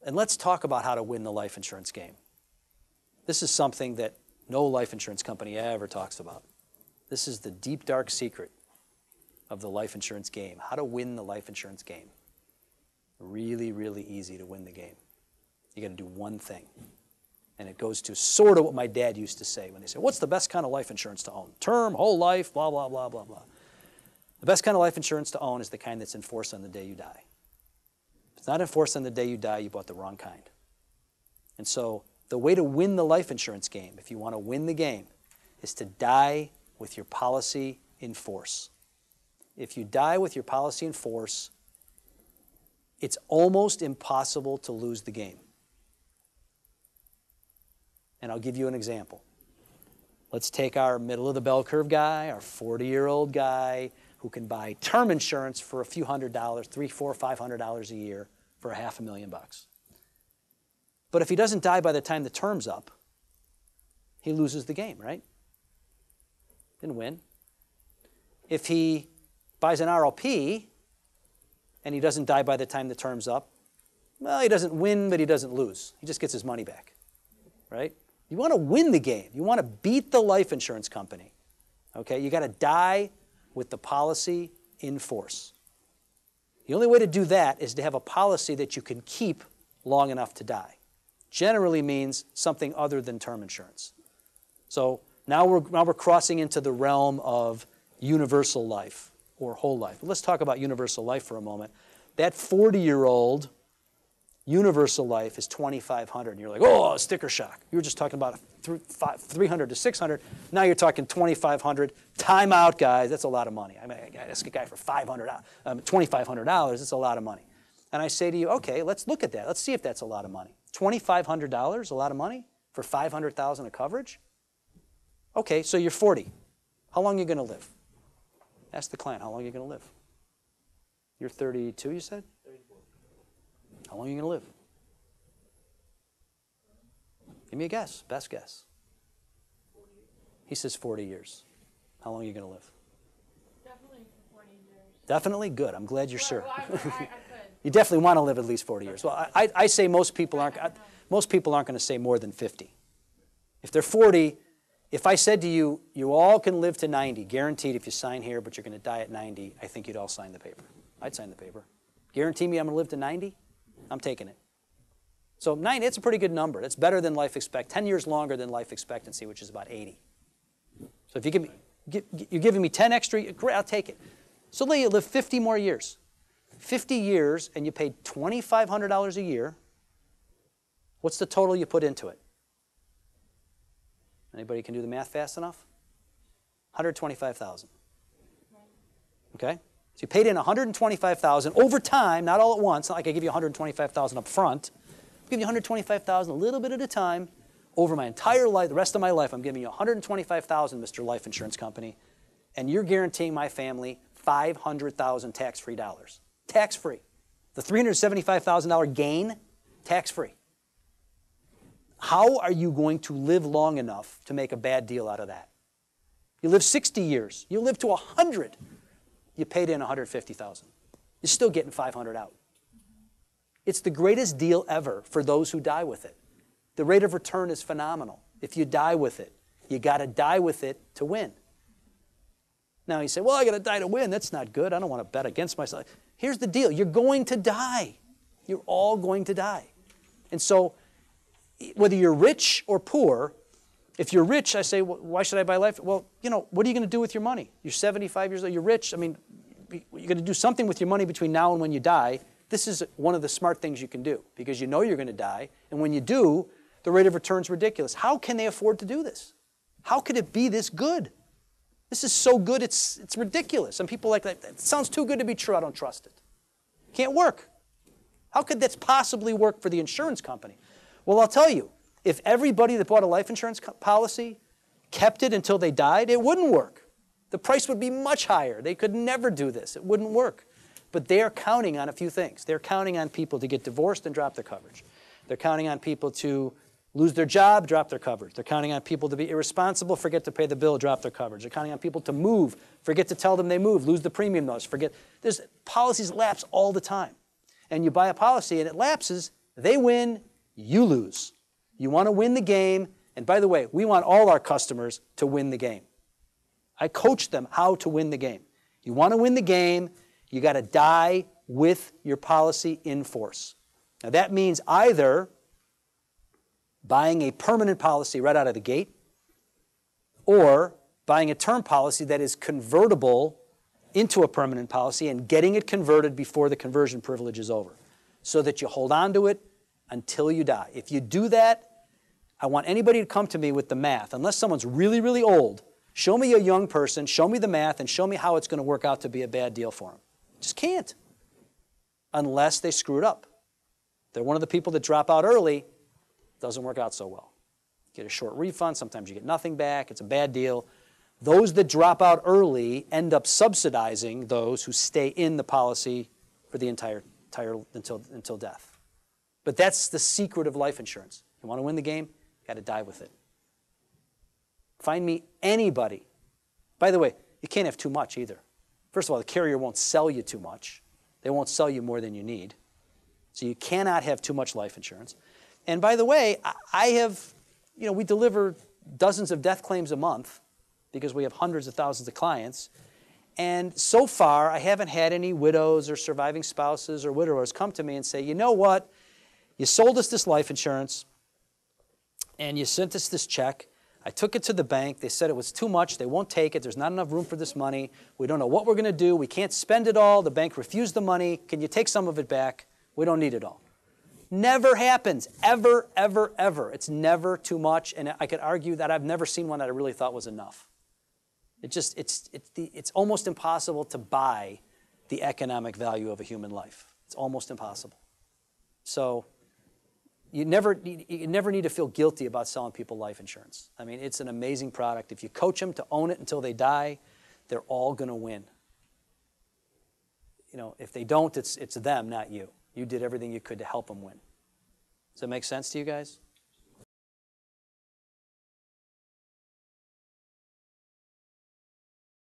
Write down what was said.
And let's talk about how to win the life insurance game. This is something that no life insurance company ever talks about. This is the deep, dark secret of the life insurance game. How to win the life insurance game. Really, really easy to win the game. You got to do one thing. And it goes to sort of what my dad used to say when they say, what's the best kind of life insurance to own? Term, whole life, blah, blah, blah, blah, blah. The best kind of life insurance to own is the kind that's enforced on the day you die. If it's not enforced on the day you die, you bought the wrong kind. And so the way to win the life insurance game, if you want to win the game, is to die with your policy in force. If you die with your policy in force, it's almost impossible to lose the game. And I'll give you an example. Let's take our middle of the bell curve guy, our 40-year-old guy who can buy term insurance for a few $100, $300, $400, $500 a year for $500,000. But if he doesn't die by the time the term's up, he loses the game, right? Didn't win. If he buys an RLP and he doesn't die by the time the term's up, well, he doesn't win, but he doesn't lose. He just gets his money back, right? You want to win the game. You want to beat the life insurance company, okay? You got to die with the policy in force. The only way to do that is to have a policy that you can keep long enough to die. Generally means something other than term insurance. So now we're crossing into the realm of universal life or whole life. Let's talk about universal life for a moment. That 40-year-old universal life is $2,500. And you're like, oh, sticker shock. You were just talking about $300 to $600. Now you're talking $2,500. Time out, guys. That's a lot of money. I mean, I ask a guy for $2,500. That's a lot of money. And I say to you, okay, let's look at that. Let's see if that's a lot of money. $2,500, a lot of money for $500,000 of coverage? Okay, so you're 40. How long are you going to live? Ask the client, how long are you going to live? You're 32, you said? 34. How long are you going to live? Give me a guess, best guess. 40 years. He says 40 years. How long are you going to live? Definitely 40 years. Definitely? Good. I'm glad you're sure. Well, I could. You definitely want to live at least 40 years. Well, I say most people aren't going to say more than 50. If they're 40, if I said to you, you all can live to 90, guaranteed if you sign here, but you're going to die at 90, I think you'd all sign the paper. I'd sign the paper. Guarantee me I'm going to live to 90? I'm taking it. So 90, it's a pretty good number. That's better than life expectancy, 10 years longer than life expectancy, which is about 80. So if you give me, you're giving me 10 extra, great, I'll take it. So let you live 50 more years. 50 years, and you paid $2,500 a year. What's the total you put into it? Anybody can do the math fast enough? $125,000. Okay? So you paid in $125,000 over time, not all at once. Not like I give you $125,000 up front. I'll give you $125,000 a little bit at a time. Over my entire life, the rest of my life, I'm giving you $125,000, Mr. Life Insurance Company, and you're guaranteeing my family $500,000 tax-free dollars. Tax-free. The $375,000 gain, tax-free. How are you going to live long enough to make a bad deal out of that? You live 60 years. You live to 100. You paid in $150,000. You're still getting $500 out. It's the greatest deal ever for those who die with it. The rate of return is phenomenal. If you die with it, you got to die with it to win. Now you say, well, I got to die to win. That's not good. I don't want to bet against myself. Here's the deal. You're going to die. You're all going to die. And so whether you're rich or poor, if you're rich, I say, well, why should I buy life? Well, you know, what are you going to do with your money? You're 75 years old. You're rich. I mean, you're going to do something with your money between now and when you die. This is one of the smart things you can do because you know you're going to die. And when you do, the rate of return is ridiculous. How can they afford to do this? How could it be this good? This is so good, it's ridiculous. Some people like that. It sounds too good to be true. I don't trust it. Can't work. How could that possibly work for the insurance company? Well, I'll tell you, if everybody that bought a life insurance policy kept it until they died, it wouldn't work. The price would be much higher. They could never do this. It wouldn't work. But they're counting on a few things. They're counting on people to get divorced and drop their coverage. They're counting on people to lose their job, drop their coverage. They're counting on people to be irresponsible, forget to pay the bill, drop their coverage. They're counting on people to move, forget to tell them they moved, lose the premium notice, forget. There's policies lapse all the time. And you buy a policy and it lapses, They win, you lose. You want to win the game, and by the way, we want all our customers to win the game. I coach them how to win the game. You want to win the game, you got to die with your policy in force. Now that means either buying a permanent policy right out of the gate or buying a term policy that is convertible into a permanent policy and getting it converted before the conversion privilege is over so that you hold on to it until you die. If you do that, I want anybody to come to me with the math. Unless someone's really, really old, show me a young person, show me the math, and show me how it's going to work out to be a bad deal for them. Just can't. Unless they screwed up. They're one of the people that drop out early, doesn't work out so well. Get a short refund, sometimes you get nothing back, it's a bad deal. Those that drop out early end up subsidizing those who stay in the policy for the entire until death. But that's the secret of life insurance. You want to win the game, you got to die with it. Find me anybody. By the way, you can't have too much either. First of all, the carrier won't sell you too much. They won't sell you more than you need. So you cannot have too much life insurance. And by the way, I have, we deliver dozens of death claims a month because we have hundreds of thousands of clients. And so far, I haven't had any widows or surviving spouses or widowers come to me and say, you know what? You sold us this life insurance and you sent us this check. I took it to the bank. They said it was too much. They won't take it. There's not enough room for this money. We don't know what we're going to do. We can't spend it all. The bank refused the money. Can you take some of it back? We don't need it all. Never happens. Ever, ever, ever. It's never too much. And I could argue that I've never seen one that I really thought was enough. It's almost impossible to buy the economic value of a human life. It's almost impossible. So you never need to feel guilty about selling people life insurance. I mean, it's an amazing product. If you coach them to own it until they die, they're all going to win. If they don't, it's them, not you. You did everything you could to help them win. Does that make sense to you guys?